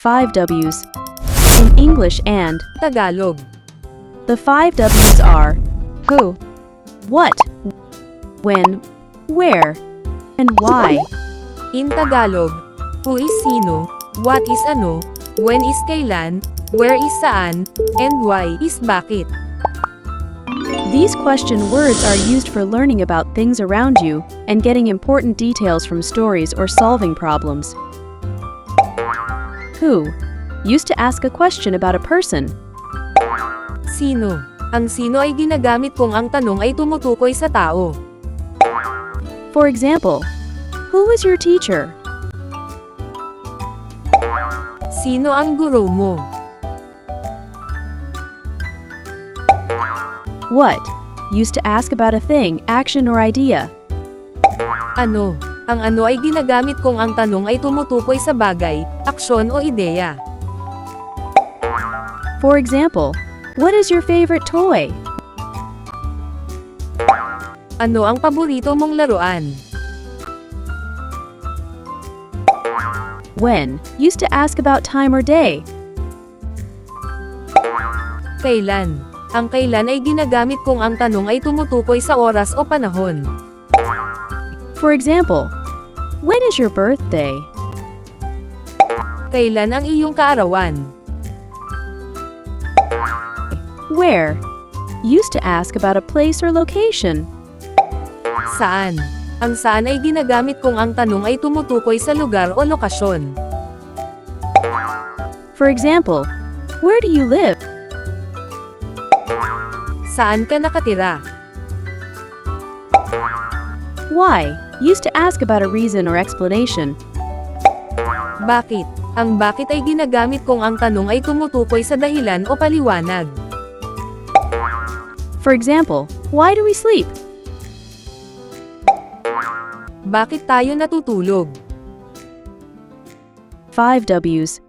5W's in English and Tagalog. the 5W's are who, what, when, where, and why. In Tagalog, who is sino, what is ano, when is kailan, where is saan, and why is bakit. These question words are used for learning about things around you and getting important details from stories or solving problems. Who used to ask a question about a person. Sino. Ang sino ay ginagamit kung ang tanong ay tumutukoy sa tao. For example, who was your teacher? Sino ang guro mo? What used to ask about a thing, action, or idea. Ano. Ang ano ay ginagamit kung ang tanong ay tumutukoy sa bagay, aksyon o ideya. For example, what is your favorite toy? Ano ang paborito mong laruan? When used to ask about time or day. Kailan. Ang kailan ay ginagamit kung ang tanong ay tumutukoy sa oras o panahon. For example, when is your birthday? Kailan ang iyong kaarawan? Where used to ask about a place or location. Saan. Ang saan ay ginagamit kung ang tanong ay tumutukoy sa lugar o lokasyon. For example, where do you live? Saan ka nakatira? Why used to ask about a reason or explanation. Bakit. Ang bakit ay ginagamit kung ang tanong ay tumutukoy sa dahilan o paliwanag. For example, why do we sleep? Bakit tayo natutulog? 5W's